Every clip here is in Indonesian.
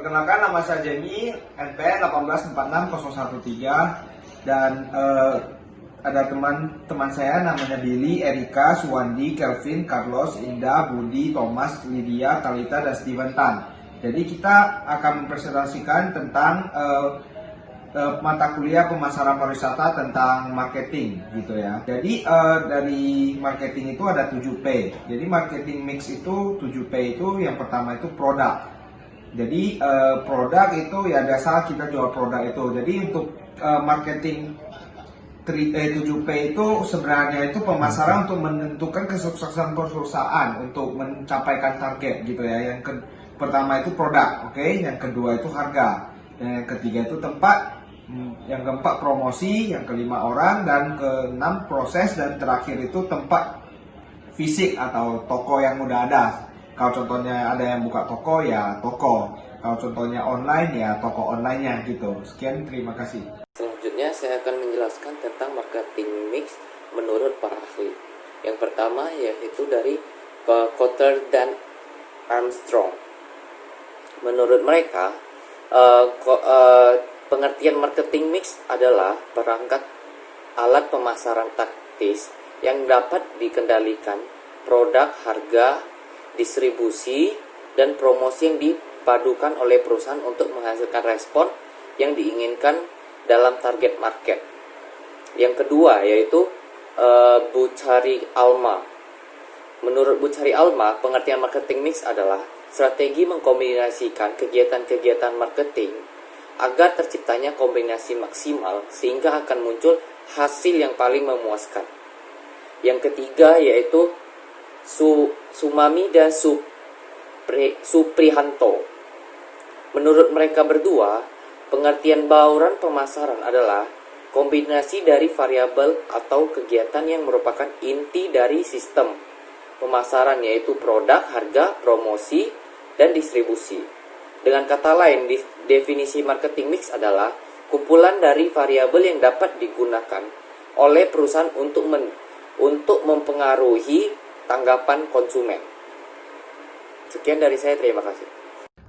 Perkenalkan, nama saya Jamie, NPN 1846013, dan ada teman saya namanya Billy, Erika, Suwandi, Kelvin, Carlos, Indah, Budi, Thomas, Lydia, Talita, dan Steven Tan. Jadi kita akan mempresentasikan tentang mata kuliah pemasaran pariwisata tentang marketing gitu ya. Jadi dari marketing itu ada 7P. Jadi marketing mix itu 7P itu yang pertama itu produk. Jadi produk itu ya biasa kita jual produk itu. Jadi untuk marketing 7P itu sebenarnya itu pemasaran untuk menentukan kesuksesan perusahaan untuk mencapaikan target gitu ya. Pertama itu produk, oke. Yang kedua itu harga. Dan yang ketiga itu tempat. Yang keempat promosi, yang kelima orang, dan keenam proses, dan terakhir itu tempat fisik atau toko yang udah ada. Kalau contohnya ada yang buka toko ya toko, kalau contohnya online ya toko onlinenya gitu. Sekian, terima kasih. Selanjutnya saya akan menjelaskan tentang marketing mix menurut para ahli. Yang pertama yaitu dari Kotler dan Armstrong. Menurut mereka, pengertian marketing mix adalah perangkat alat pemasaran taktis yang dapat dikendalikan produk, harga, distribusi, dan promosi yang dipadukan oleh perusahaan untuk menghasilkan respon yang diinginkan dalam target market. Yang kedua yaitu Buchari Alma. Menurut Buchari Alma, pengertian marketing mix adalah strategi mengkombinasikan kegiatan-kegiatan marketing agar terciptanya kombinasi maksimal sehingga akan muncul hasil yang paling memuaskan. Yang ketiga yaitu Sumami dan Suprihanto. Menurut mereka berdua, pengertian bauran pemasaran adalah kombinasi dari variabel atau kegiatan yang merupakan inti dari sistem pemasaran, yaitu produk, harga, promosi, dan distribusi. Dengan kata lain, definisi marketing mix adalah kumpulan dari variabel yang dapat digunakan oleh perusahaan untuk mempengaruhi tanggapan konsumen. Sekian dari saya, terima kasih.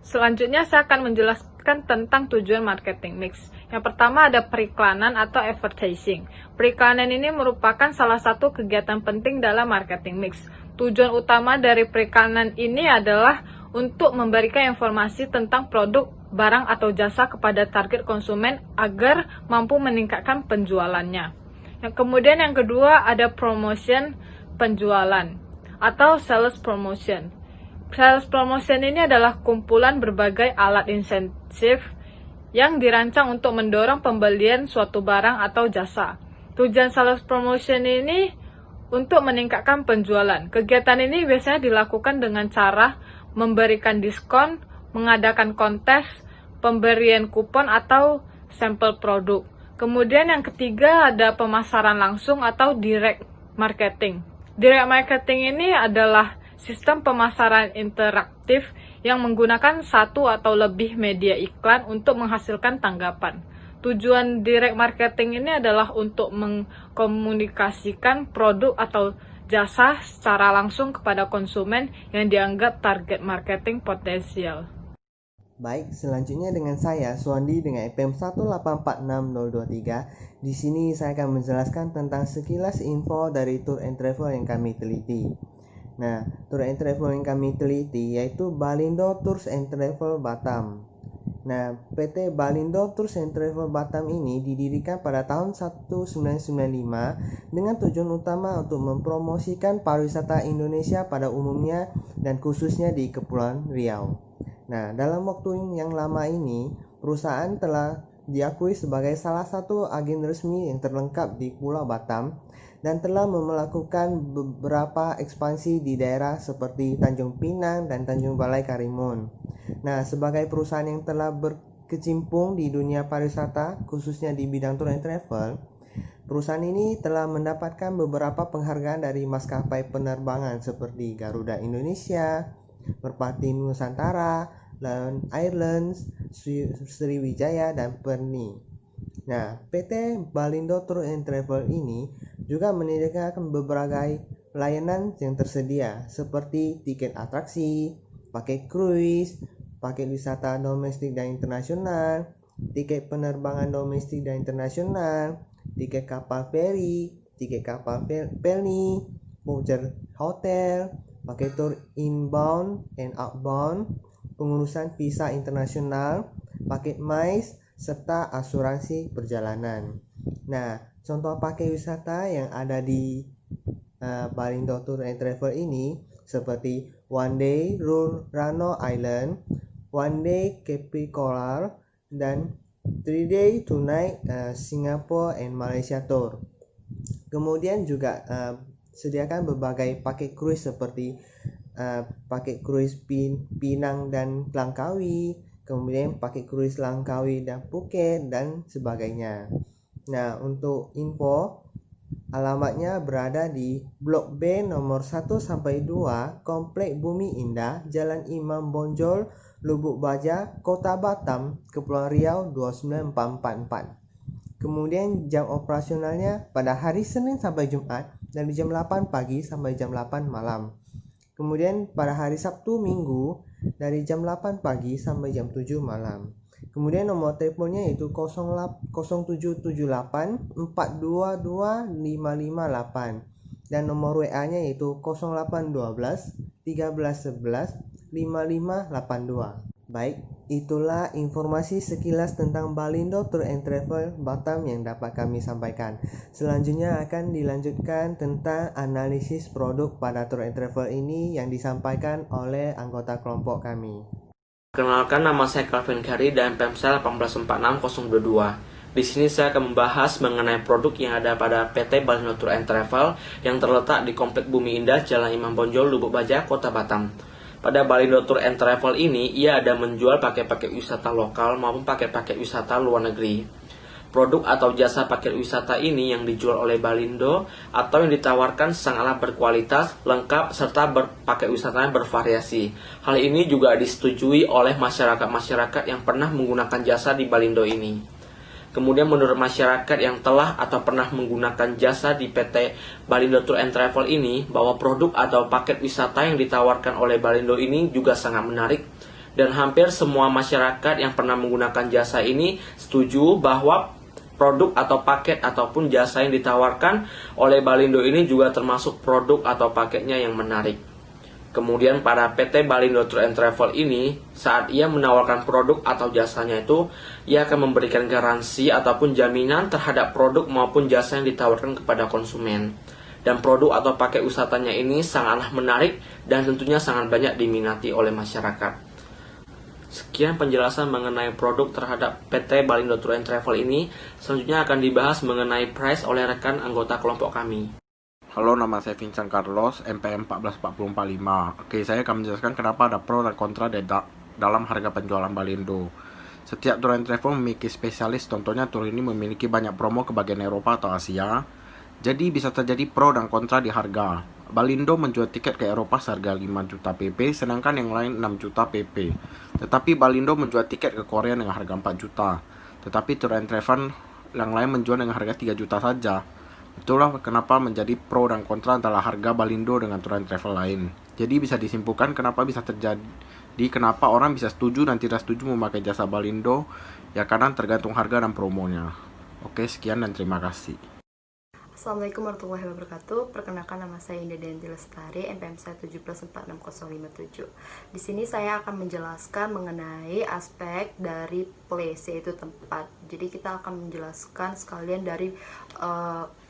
Selanjutnya saya akan menjelaskan tentang tujuan marketing mix. Yang pertama ada periklanan atau advertising. Periklanan ini merupakan salah satu kegiatan penting dalam marketing mix. Tujuan utama dari periklanan ini adalah untuk memberikan informasi tentang produk, barang, atau jasa kepada target konsumen agar mampu meningkatkan penjualannya. Kemudian yang kedua ada promotion penjualan atau sales promotion. Sales promotion ini adalah kumpulan berbagai alat insentif yang dirancang untuk mendorong pembelian suatu barang atau jasa. Tujuan sales promotion ini untuk meningkatkan penjualan. Kegiatan ini biasanya dilakukan dengan cara memberikan diskon, mengadakan kontes, pemberian kupon atau sampel produk. Kemudian yang ketiga ada pemasaran langsung atau direct marketing. Direct marketing ini adalah sistem pemasaran interaktif yang menggunakan satu atau lebih media iklan untuk menghasilkan tanggapan. Tujuan direct marketing ini adalah untuk mengkomunikasikan produk atau jasa secara langsung kepada konsumen yang dianggap target marketing potensial. Baik, selanjutnya dengan saya, Suwandi dengan IPM 1846023. Di sini saya akan menjelaskan tentang sekilas info dari tour and travel yang kami teliti. Nah, tour and travel yang kami teliti yaitu Balindo Tours and Travel Batam. Nah, PT Balindo Tours and Travel Batam ini didirikan pada tahun 1995 dengan tujuan utama untuk mempromosikan pariwisata Indonesia pada umumnya dan khususnya di Kepulauan Riau. Nah, dalam waktu yang lama ini, perusahaan telah diakui sebagai salah satu agen resmi yang terlengkap di Pulau Batam dan telah melakukan beberapa ekspansi di daerah seperti Tanjung Pinang dan Tanjung Balai Karimun. Nah, sebagai perusahaan yang telah berkecimpung di dunia pariwisata, khususnya di bidang tour and travel, perusahaan ini telah mendapatkan beberapa penghargaan dari maskapai penerbangan seperti Garuda Indonesia, Merpati Nusantara, Lion Airlines, Sriwijaya, dan Perni. Nah, PT Balindo Tour and Travel ini juga menyediakan beberapa layanan yang tersedia seperti tiket atraksi, paket cruise, paket wisata domestik dan internasional, tiket penerbangan domestik dan internasional, tiket kapal feri, tiket kapal pelni, voucher hotel, paket tour inbound and outbound, pengurusan visa internasional, paket MICE, serta asuransi perjalanan. Nah, contoh paket wisata yang ada di Balindo Tour and Travel ini seperti one day Rano Island, one day Capricorn, dan 3 day 2 night Singapore and Malaysia Tour. Kemudian juga sediakan berbagai paket cruise seperti paket cruise Pinang dan Langkawi, kemudian paket cruise Langkawi dan Phuket dan sebagainya. Nah, untuk info alamatnya berada di Blok B nomor 1 sampai 2, Komplek Bumi Indah, Jalan Imam Bonjol, Lubuk Baja, Kota Batam, Kepulauan Riau 29444. Kemudian jam operasionalnya pada hari Senin sampai Jumat dari jam 8 pagi sampai jam 8 malam. Kemudian pada hari Sabtu Minggu dari jam 8 pagi sampai jam 7 malam. Kemudian nomor teleponnya yaitu 0778 422 558 dan nomor WA-nya yaitu 0812 1311 5582. Baik, itulah informasi sekilas tentang Balindo Tour and Travel Batam yang dapat kami sampaikan. Selanjutnya akan dilanjutkan tentang analisis produk pada Tour and Travel ini yang disampaikan oleh anggota kelompok kami. Perkenalkan, nama saya Calvin Gary dan PMSL 1846022. Di sini saya akan membahas mengenai produk yang ada pada PT Balindo Tour and Travel yang terletak di Komplek Bumi Indah, Jalan Imam Bonjol, Lubuk Baja, Kota Batam. Pada Balindo Tour and Travel ini, ia ada menjual paket-paket wisata lokal maupun paket-paket wisata luar negeri. Produk atau jasa paket wisata ini yang dijual oleh Balindo atau yang ditawarkan sangatlah berkualitas, lengkap, serta paket wisatanya bervariasi. Hal ini juga disetujui oleh masyarakat-masyarakat yang pernah menggunakan jasa di Balindo ini. Kemudian menurut masyarakat yang telah atau pernah menggunakan jasa di PT Balindo Tour and Travel ini, bahwa produk atau paket wisata yang ditawarkan oleh Balindo ini juga sangat menarik. Dan hampir semua masyarakat yang pernah menggunakan jasa ini setuju bahwa produk atau paket ataupun jasa yang ditawarkan oleh Balindo ini juga termasuk produk atau paketnya yang menarik. Kemudian pada PT Balindo Tour and Travel ini, saat ia menawarkan produk atau jasanya itu, ia akan memberikan garansi ataupun jaminan terhadap produk maupun jasa yang ditawarkan kepada konsumen. Dan produk atau paket wisatanya ini sangatlah menarik dan tentunya sangat banyak diminati oleh masyarakat. Sekian penjelasan mengenai produk terhadap PT Balindo Tour and Travel ini. Selanjutnya akan dibahas mengenai price oleh rekan anggota kelompok kami. Halo, nama saya Vincent Carlos, MPM 14445. Oke, saya akan menjelaskan kenapa ada pro dan kontra dalam harga penjualan Balindo. Setiap tour and travel memiliki spesialis, contohnya tour ini memiliki banyak promo ke bagian Eropa atau Asia. Jadi bisa terjadi pro dan kontra di harga. Balindo menjual tiket ke Eropa seharga 5 juta PP, sedangkan yang lain 6 juta PP. Tetapi Balindo menjual tiket ke Korea dengan harga 4 juta. Tetapi tour and travel yang lain menjual dengan harga 3 juta saja. Itulah kenapa menjadi pro dan kontra antara harga Balindo dengan tour and travel lain. Jadi bisa disimpulkan kenapa bisa terjadi, kenapa orang bisa setuju dan tidak setuju memakai jasa Balindo, ya karena tergantung harga dan promonya. Oke, sekian dan terima kasih. Assalamualaikum warahmatullahi wabarakatuh. Perkenalkan, nama saya Indah Dianti Lestari, MPM 1746057. Di sini saya akan menjelaskan mengenai aspek dari place, yaitu tempat. Jadi kita akan menjelaskan sekalian dari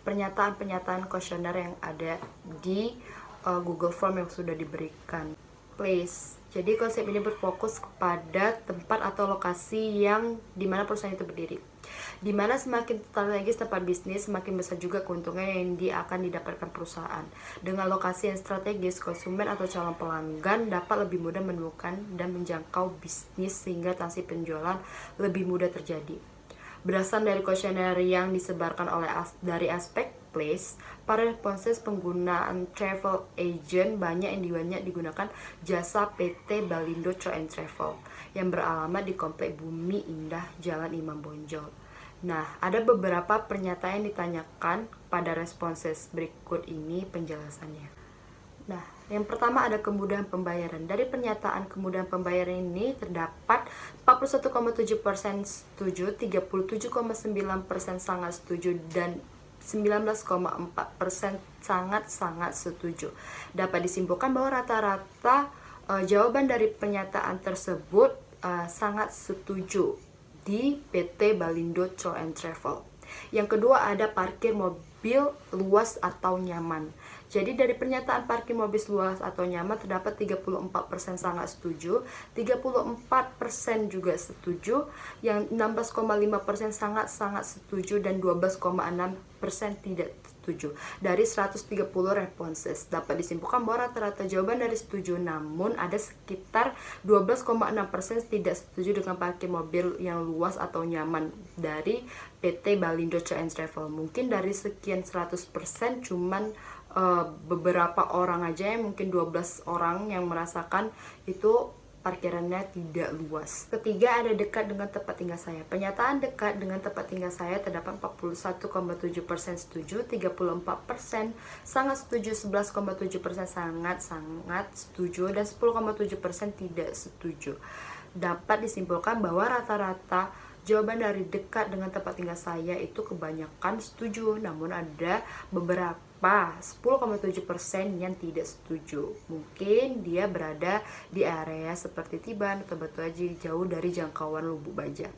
pernyataan-pernyataan kuesioner yang ada di Google Form yang sudah diberikan. Place. Jadi konsep ini berfokus kepada tempat atau lokasi yang dimana perusahaan itu berdiri. Dimana semakin strategis tempat bisnis, semakin besar juga keuntungan yang akan didapatkan perusahaan. Dengan lokasi yang strategis, konsumen atau calon pelanggan dapat lebih mudah menemukan dan menjangkau bisnis sehingga transaksi penjualan lebih mudah terjadi. Berdasarkan dari kuesioner yang disebarkan dari aspek place, para responses penggunaan travel agent banyak yang digunakan jasa PT Balindo Tour and Travel yang beralamat di Komplek Bumi Indah, Jalan Imam Bonjol. Nah, ada beberapa pernyataan yang ditanyakan pada responses, berikut ini penjelasannya. Nah, Yang pertama ada kemudahan pembayaran. Dari pernyataan kemudahan pembayaran ini terdapat 41,7% setuju, 37,9% sangat setuju, dan 19,4% sangat-sangat setuju. Dapat disimpulkan bahwa rata-rata jawaban dari pernyataan tersebut sangat setuju di PT Balindo Tour and Travel. Yang kedua ada parkir mobil luas atau nyaman. Jadi dari pernyataan parkir mobil luas atau nyaman terdapat 34% sangat setuju, 34% juga setuju, yang 16,5% sangat-sangat setuju, dan 12,6% tidak setuju. Dari 130 responses dapat disimpulkan bahwa rata-rata jawaban dari setuju, namun ada sekitar 12,6% tidak setuju dengan parkir mobil yang luas atau nyaman dari PT Balindo Tour and Travel. Mungkin dari sekian 100% cuman beberapa orang aja, yang mungkin 12 orang yang merasakan itu parkirannya tidak luas. Ketiga ada dekat dengan tempat tinggal saya. Pernyataan dekat dengan tempat tinggal saya terdapat 41,7% setuju, 34% sangat setuju, 11,7% sangat setuju, dan 10,7% tidak setuju. Dapat disimpulkan bahwa rata-rata jawaban dari dekat dengan tempat tinggal saya itu kebanyakan setuju, namun ada beberapa 10,7% yang tidak setuju. Mungkin dia berada di area seperti Tiban atau Batu Haji, jauh dari jangkauan Lubuk Baja.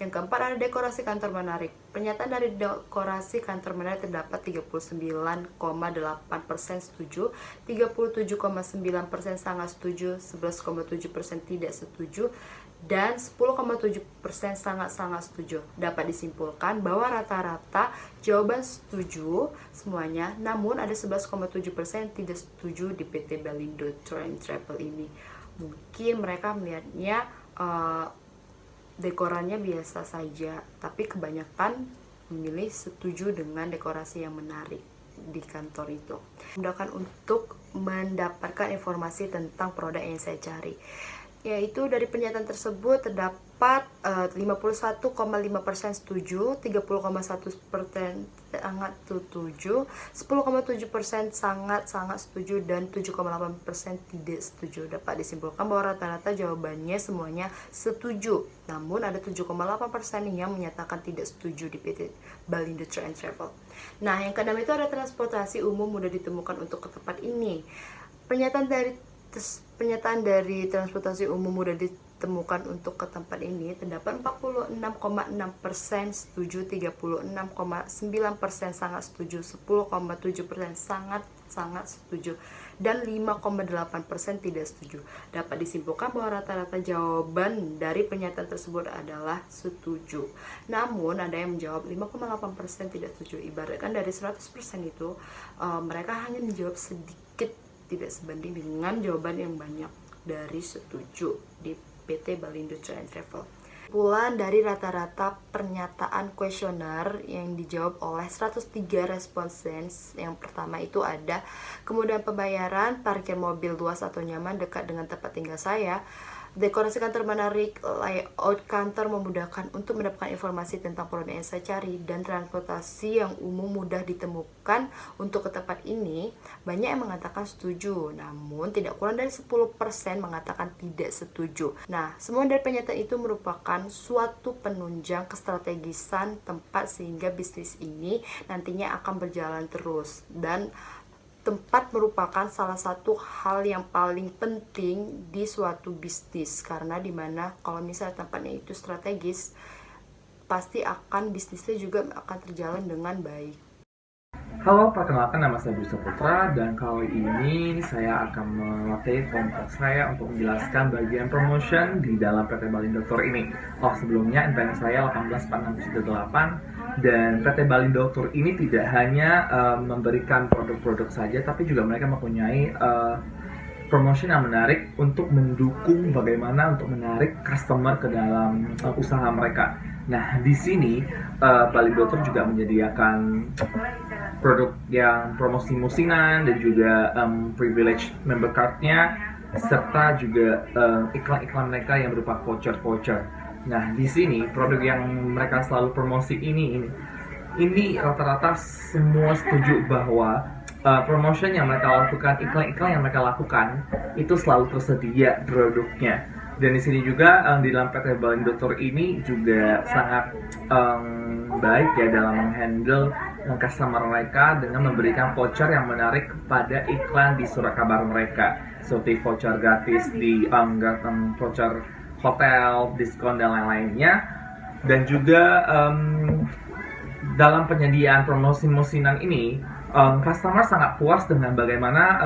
Yang keempat ada dekorasi kantor menarik. Pernyataan dari dekorasi kantor menarik terdapat 39,8% setuju, 37,9% sangat setuju, 11,7% tidak setuju, dan 10,7% sangat-sangat setuju. Dapat disimpulkan bahwa rata-rata jawaban setuju semuanya, namun ada 11,7% tidak setuju di PT Balindo Tour and Travel ini. Mungkin mereka melihatnya dekorannya biasa saja, tapi kebanyakan memilih setuju dengan dekorasi yang menarik di kantor itu. Mudahkan untuk mendapatkan informasi tentang produk yang saya cari. Yaitu dari pernyataan tersebut terdapat 51,5% setuju, 30,1% sangat setuju, 10,7% sangat setuju, dan 7,8% tidak setuju. Dapat disimpulkan bahwa rata-rata jawabannya semuanya setuju, namun ada 7,8% yang menyatakan tidak setuju di PT Balindo Tour and Travel. Nah, yang keenam itu ada transportasi umum mudah ditemukan untuk ke tempat ini. Pernyataan dari transportasi umum mudah ditemukan untuk ke tempat ini terdapat 46,6% setuju, 36,9% sangat setuju, 10,7% sangat setuju, dan 5,8% tidak setuju. Dapat disimpulkan bahwa rata-rata jawaban dari pernyataan tersebut adalah setuju. Namun ada yang menjawab 5,8% tidak setuju. Ibaratkan dari 100% itu mereka hanya menjawab sedikit, tidak sebanding dengan jawaban yang banyak dari setuju di PT Balindo Tour and Travel. Kesimpulan dari rata-rata pernyataan kuesioner yang dijawab oleh 103 respondents, yang pertama itu ada kemudahan pembayaran, parkir mobil luas atau nyaman, dekat dengan tempat tinggal saya, dekorasi kantor menarik, layout kantor memudahkan untuk mendapatkan informasi tentang produk yang saya cari, dan transportasi yang umum mudah ditemukan untuk ke tempat ini. Banyak yang mengatakan setuju, namun tidak kurang dari 10% mengatakan tidak setuju. Nah, semua dari pernyataan itu merupakan suatu penunjang kestrategisan tempat sehingga bisnis ini nantinya akan berjalan terus, dan tempat merupakan salah satu hal yang paling penting di suatu bisnis, karena dimana kalau misalnya tempatnya itu strategis, pasti akan bisnisnya juga akan terjalan dengan baik. Halo, perkenalkan nama saya Bisa Putra, dan kali ini saya akan melatih kelompok saya untuk menjelaskan bagian promotion di dalam PT Balindo Tour ini. Sebelumnya NPM saya 18638, dan PT Balindo Tour ini tidak hanya memberikan produk-produk saja, tapi juga mereka mempunyai promotion yang menarik untuk mendukung bagaimana untuk menarik customer ke dalam usaha mereka. Nah, di sini Balindo Tour juga menyediakan produk yang promosi musiman dan juga privilege member card-nya, serta juga iklan-iklan mereka yang berupa voucher-voucher. Nah, di sini produk yang mereka selalu promosi ini rata-rata semua setuju bahwa promotion yang mereka lakukan, iklan-iklan yang mereka lakukan itu selalu tersedia produknya. Dan di sini juga di dalam PT Balindo Tour ini juga sangat baik ya dalam menghandle customer mereka dengan memberikan voucher yang menarik kepada iklan di surat kabar mereka, seperti voucher gratis di voucher hotel, diskon dan lain-lainnya. Dan juga dalam penyediaan promosi-promosinan ini, customer sangat puas dengan bagaimana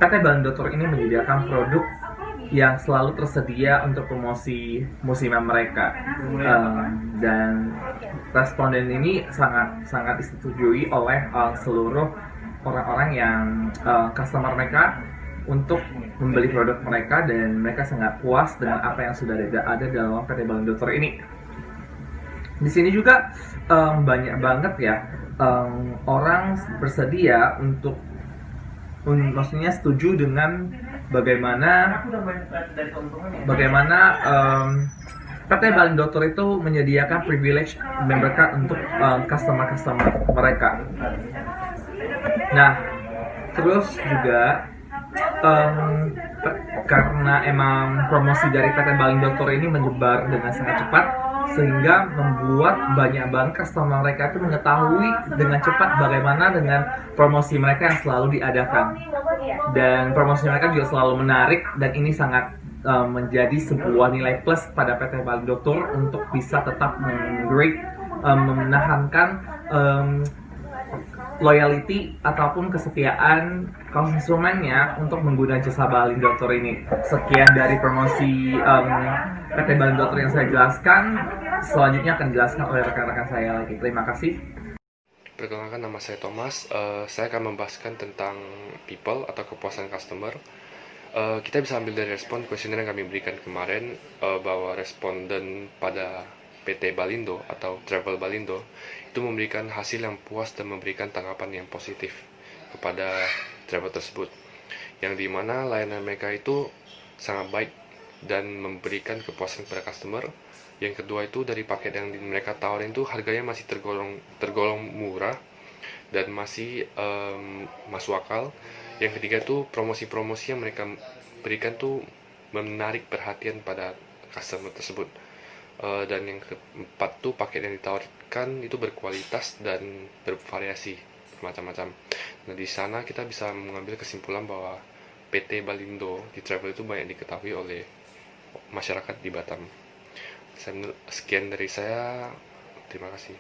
PT Balindo Tour ini menyediakan produk yang selalu tersedia untuk promosi musiman mereka. Dan responden ini sangat disetujui oleh seluruh orang-orang yang customer mereka untuk membeli produk mereka, dan mereka sangat puas dengan apa yang sudah ada dalam PT Balindo Tour ini. Di sini juga banyak banget ya orang bersedia untuk maksudnya setuju dengan bagaimana PT Balindo Tour itu menyediakan privilege member card untuk customer mereka. Nah, terus juga karena emang promosi dari PT Balindo Tour ini menyebar dengan sangat cepat, sehingga membuat banyak banget customer mereka itu mengetahui dengan cepat bagaimana dengan promosi mereka yang selalu diadakan. Dan promosi mereka juga selalu menarik, dan ini sangat menjadi sebuah nilai plus pada PT Balindo Tour untuk bisa tetap menahankan loyalty ataupun kesetiaan konsumennya untuk menggunakan jasa Balindo Tour ini. Sekian dari promosi PT Balindo Tour yang saya jelaskan. Selanjutnya akan dijelaskan oleh rekan-rekan saya lagi. Terima kasih. Perkenalkan, nama saya Thomas. Saya akan membahaskan tentang people atau kepuasan customer. Kita bisa ambil dari respon kuesioner yang kami berikan kemarin, bahwa responden pada PT Balindo atau Travel Balindo itu memberikan hasil yang puas dan memberikan tanggapan yang positif kepada travel tersebut, yang dimana layanan mereka itu sangat baik dan memberikan kepuasan kepada customer. Yang kedua itu dari paket yang mereka tawarin itu harganya masih tergolong murah dan masih masuk akal. Yang ketiga itu promosi-promosi yang mereka berikan tuh menarik perhatian pada customer tersebut. Dan yang keempat tuh paket yang ditawarkan itu berkualitas dan bervariasi macam-macam. Nah, di sana kita bisa mengambil kesimpulan bahwa PT Balindo di travel itu banyak diketahui oleh masyarakat di Batam. Sekian dari saya, terima kasih.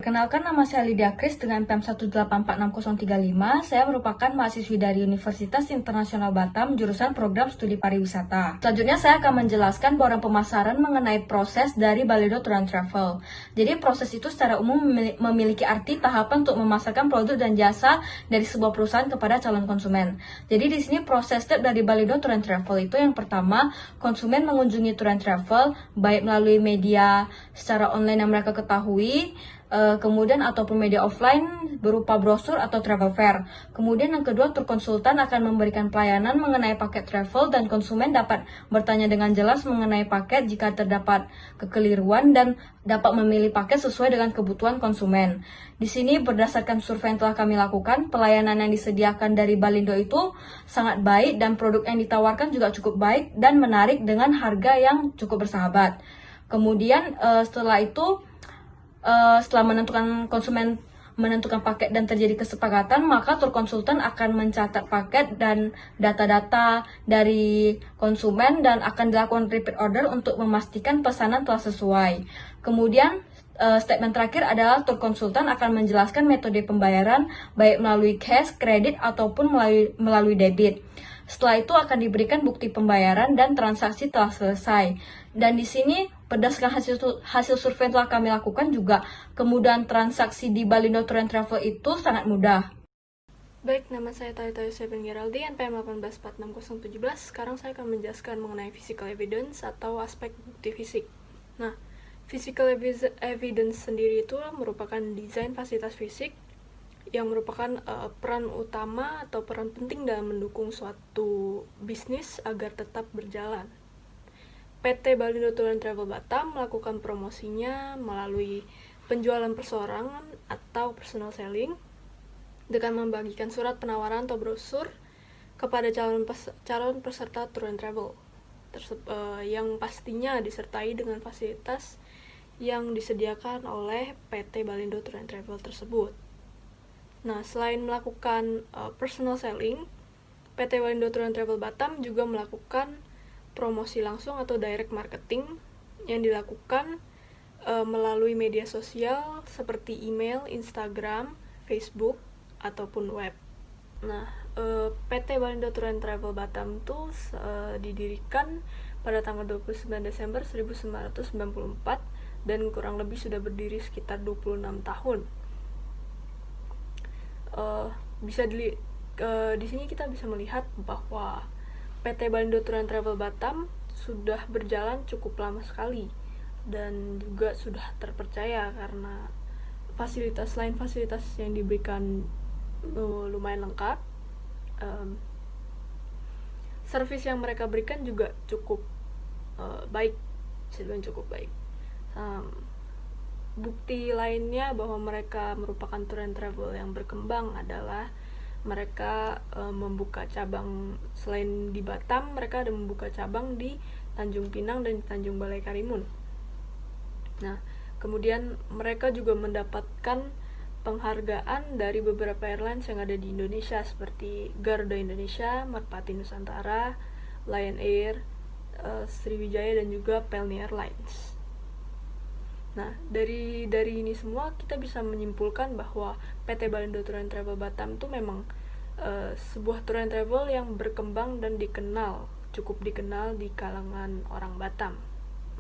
Perkenalkan, nama saya Lydia Kris dengan PEM 1846035. Saya merupakan mahasiswi dari Universitas Internasional Batam, jurusan program studi pariwisata. Selanjutnya saya akan menjelaskan bahwa pemasaran mengenai proses dari Balindo Tour and Travel. Jadi proses itu secara umum memiliki arti tahapan untuk memasarkan produk dan jasa dari sebuah perusahaan kepada calon konsumen. Jadi di sini proses step dari Balindo Tour and Travel itu yang pertama, konsumen mengunjungi Tour and Travel baik melalui media secara online yang mereka ketahui, kemudian ataupun media offline berupa brosur atau travel fair. Kemudian yang kedua, tour konsultan akan memberikan pelayanan mengenai paket travel dan konsumen dapat bertanya dengan jelas mengenai paket jika terdapat kekeliruan dan dapat memilih paket sesuai dengan kebutuhan konsumen. Di sini berdasarkan survei yang telah kami lakukan, pelayanan yang disediakan dari Balindo itu sangat baik dan produk yang ditawarkan juga cukup baik dan menarik dengan harga yang cukup bersahabat. Kemudian setelah itu setelah konsumen menentukan paket dan terjadi kesepakatan, maka tour konsultan akan mencatat paket dan data-data dari konsumen dan akan dilakukan repeat order untuk memastikan pesanan telah sesuai. Kemudian statement terakhir adalah tour konsultan akan menjelaskan metode pembayaran baik melalui cash, kredit ataupun melalui debit. Setelah itu akan diberikan bukti pembayaran dan transaksi telah selesai. Dan di sini berdasarkan hasil survei yang telah kami lakukan juga, kemudahan transaksi di Balindo Tour and Travel itu sangat mudah. Baik, nama saya Talita Yusefin Geraldi, NPM 1846017. Sekarang saya akan menjelaskan mengenai physical evidence atau aspek bukti fisik. Nah, physical evidence sendiri itu merupakan desain fasilitas fisik yang merupakan peran utama atau peran penting dalam mendukung suatu bisnis agar tetap berjalan. PT Balindo Tour and Travel Batam melakukan promosinya melalui penjualan perseorangan atau personal selling, dengan membagikan surat penawaran atau brosur kepada calon peserta tour and travel yang pastinya disertai dengan fasilitas yang disediakan oleh PT Balindo Tour and Travel tersebut. Nah, selain melakukan personal selling, PT Balindo Tour and Travel Batam juga melakukan promosi langsung atau direct marketing yang dilakukan melalui media sosial seperti email, Instagram, Facebook, ataupun web. Nah, PT Balindo Tour and Travel Batam itu didirikan pada tanggal 29 Desember 1994 dan kurang lebih sudah berdiri sekitar 26 tahun. Di sini kita bisa melihat bahwa PT Balindo Tour and Travel Batam sudah berjalan cukup lama sekali dan juga sudah terpercaya karena selain fasilitas yang diberikan lumayan lengkap, servis yang mereka berikan juga cukup baik, cukup baik. Bukti lainnya bahwa mereka merupakan tour and travel yang berkembang adalah mereka membuka cabang selain di Batam, mereka ada membuka cabang di Tanjung Pinang dan di Tanjung Balai Karimun. Nah, kemudian mereka juga mendapatkan penghargaan dari beberapa airlines yang ada di Indonesia seperti Garuda Indonesia, Merpati Nusantara, Lion Air, Sriwijaya dan juga Pelni Airlines. Nah, dari ini semua kita bisa menyimpulkan bahwa PT Balindo Tour and Travel Batam itu memang sebuah tour and travel yang berkembang dan cukup dikenal di kalangan orang Batam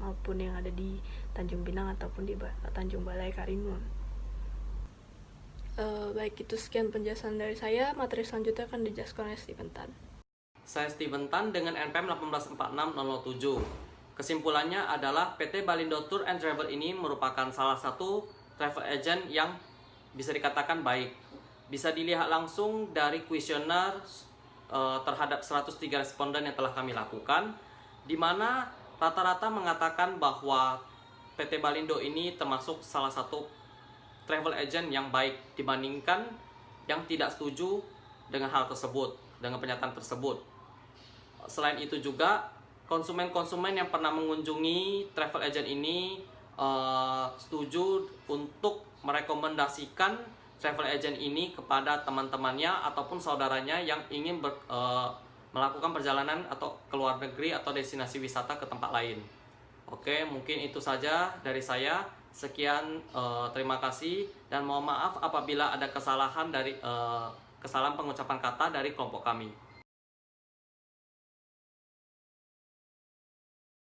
maupun yang ada di Tanjung Pinang ataupun di Tanjung Balai Karimun. Baik, itu sekian penjelasan dari saya. Materi selanjutnya akan dijelaskan oleh Steven Tan. Saya Steven Tan dengan NPM 1846007. Kesimpulannya adalah PT Balindo Tour and Travel ini merupakan salah satu travel agent yang bisa dikatakan baik. Bisa dilihat langsung dari kuesioner terhadap 103 responden yang telah kami lakukan, di mana rata-rata mengatakan bahwa PT Balindo ini termasuk salah satu travel agent yang baik dibandingkan yang tidak setuju dengan hal tersebut, dengan pernyataan tersebut. Selain itu juga, konsumen-konsumen yang pernah mengunjungi travel agent ini setuju untuk merekomendasikan travel agent ini kepada teman-temannya ataupun saudaranya yang ingin melakukan perjalanan atau ke luar negeri atau destinasi wisata ke tempat lain. Oke, mungkin itu saja dari saya. Sekian, terima kasih dan mohon maaf apabila ada kesalahan pengucapan kata dari kelompok kami.